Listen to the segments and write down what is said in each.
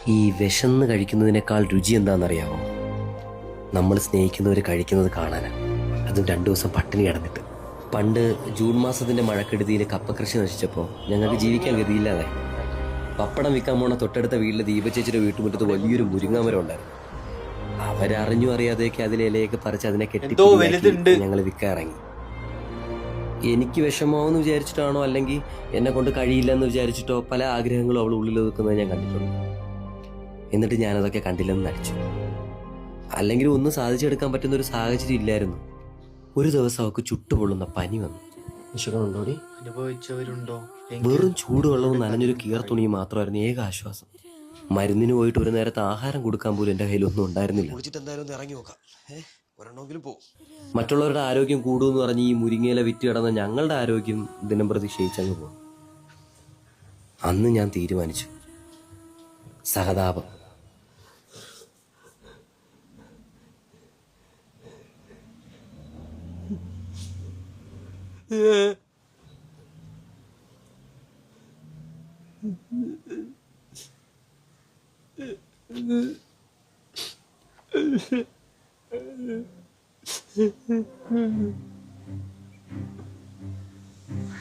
ഈ വിശന്ന് കഴിക്കുന്നതിനേക്കാൾ രുചി എന്താണെന്നറിയാമോ? നമ്മൾ സ്നേഹിക്കുന്നവർ കഴിക്കുന്നത് കാണാനാണ്. അതും 2 ദിവസം പട്ടിണി കിടന്നിട്ട്. പണ്ട് ജൂൺ മാസത്തിൻ്റെ മഴക്കെടുതിയിൽ കപ്പകൃഷി നശിച്ചപ്പോൾ ഞങ്ങൾക്ക് ജീവിക്കാൻ ഗതിയില്ലാതെ പപ്പടം വിൽക്കാൻ പോണ തൊട്ടടുത്ത വീട്ടിലെ ദീപചേച്ചിയുടെ വീട്ടുമുറ്റത്ത് വലിയൊരു മുരിങ്ങാമരം ഉണ്ടായിരുന്നു. അവരറിഞ്ഞു അറിയാതെയൊക്കെ അതിലെ ഇലയൊക്കെ പറിച്ച് അതിനെ കെട്ടി ഞങ്ങൾ വിൽക്കാൻ ഇറങ്ങി. എനിക്ക് വിഷമമാവെന്ന് വിചാരിച്ചിട്ടാണോ അല്ലെങ്കിൽ എന്നെ കൊണ്ട് കഴിയില്ലെന്ന് വിചാരിച്ചിട്ടോ പല ആഗ്രഹങ്ങളും അവൾ ഉള്ളിൽ ഒതുക്കുന്നത് ഞാൻ കണ്ടിട്ടുണ്ട്. എന്നിട്ട് ഞാനതൊക്കെ കണ്ടില്ലെന്ന് നടിച്ചു. അല്ലെങ്കിൽ ഒന്നും സാധിച്ചെടുക്കാൻ പറ്റുന്ന ഒരു സാഹചര്യം ഇല്ലായിരുന്നു. ഒരു ദിവസം അവൾക്ക് ചുട്ടുപൊള്ളുന്ന പനി വന്നു. വിഷമമുണ്ടോടി? അനുഭവിച്ചവരുണ്ടോ? വെറും ചൂടുവെള്ളവും നനഞ്ഞൊരു കീർത്തുണിയും മാത്രമായിരുന്നു ഏക ആശ്വാസം. മരുന്നിന് പോയിട്ട് ഒരു നേരത്തെ ആഹാരം കൊടുക്കാൻ പോലും എൻ്റെ കയ്യിലൊന്നും ഉണ്ടായിരുന്നില്ല. മറ്റുള്ളവരുടെ ആരോഗ്യം കൂടുമെന്ന് പറഞ്ഞ് ഈ മുരിങ്ങയില വിറ്റ് കിടന്ന ഞങ്ങളുടെ ആരോഗ്യം ദിനം പ്രതി ക്ഷയിച്ചങ്ങ് പോകും. അന്ന് ഞാൻ തീരുമാനിച്ചു, സഹതാപം.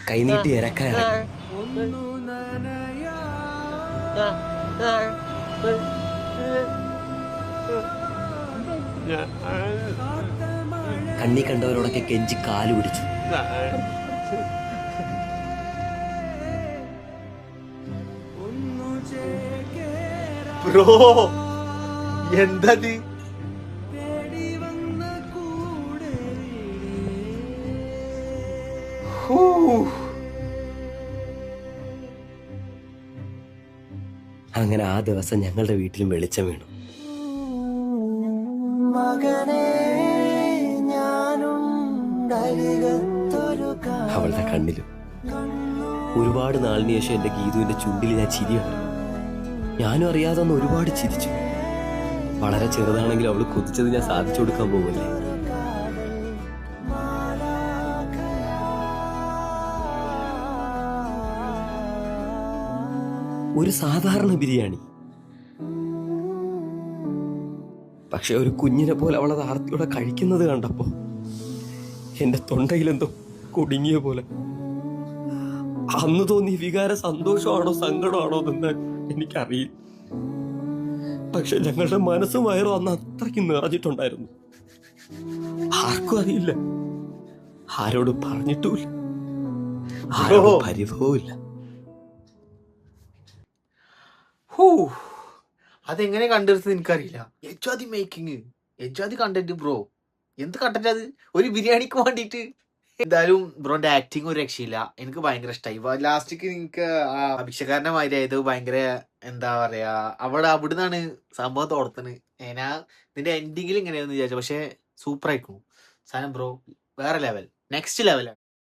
കൈനീട്ടി ഇറക്കാനിറങ്ങി. കണ്ണി കണ്ടവരോടൊക്കെ കെഞ്ചി കാല് പിടിച്ചു. ബ്രോ എന്തത്? അങ്ങനെ ആ ദിവസം ഞങ്ങളുടെ വീട്ടിലും വെളിച്ചം വീണു. അവളുടെ കണ്ണിലും. ഒരുപാട് നാളിന് ശേഷം എന്റെ ഗീതുവിന്റെ ചുണ്ടിൽ ഞാൻ ചിരിയുണ്ട്. ഞാനും അറിയാതെ ഒന്ന് ഒരുപാട് ചിരിച്ചു. വളരെ ചെറുതാണെങ്കിൽ അവള് കൊതിച്ചത് ഞാൻ സാധിച്ചു കൊടുക്കാൻ പോകല്ലേ. ഒരു സാധാരണ ബിരിയാണി, പക്ഷെ ഒരു കുഞ്ഞിനെ പോലെ അവളത് ആർത്തിയോടെ കഴിക്കുന്നത് കണ്ടപ്പോ എന്റെ തൊണ്ടയിലെന്തോ കുടുങ്ങിയ പോലെ. അന്ന് തോന്നിയ വികാര സന്തോഷമാണോ സങ്കടമാണോ എന്ന് എനിക്കറിയില്ല. പക്ഷെ ഞങ്ങളുടെ മനസ്സും വയറും അന്ന് അത്രയ്ക്ക് നിറഞ്ഞിട്ടുണ്ടായിരുന്നു. ആർക്കും അറിയില്ല, ആരോടും പറഞ്ഞിട്ടുമില്ല, ആരോടും പരിഭവമില്ല. അതെങ്ങനെ കണ്ടെടുത്തത് എനിക്കറിയില്ല. എജാതി മേക്കിങ്, എജാതി കണ്ടന്റ് ബ്രോ. എന്ത് കണ്ടന്റ് അത്? ഒരു ബിരിയാണിക്ക് വേണ്ടിയിട്ട്. എന്തായാലും ബ്രോന്റെ ആക്ടിങ് ഒരു രക്ഷയില്ല. എനിക്ക് ഭയങ്കര ഇഷ്ടമായി. ലാസ്റ്റിക്ക് നിങ്ങൾക്ക് ആ അഭിഷേകാരന്റെ മാതിരി ആയത് ഭയങ്കര എന്താ പറയാ, അവിടുന്നാണ് സംഭവം തോടത്തണ്. ഞാൻ ഇതിന്റെ എൻഡിങ്ങിൽ ഇങ്ങനെയാന്ന് വിചാരിച്ചു, പക്ഷെ സൂപ്പർ ആയിക്കണു സാധനം ബ്രോ. വേറെ ലെവൽ, നെക്സ്റ്റ് ലെവലാണ്.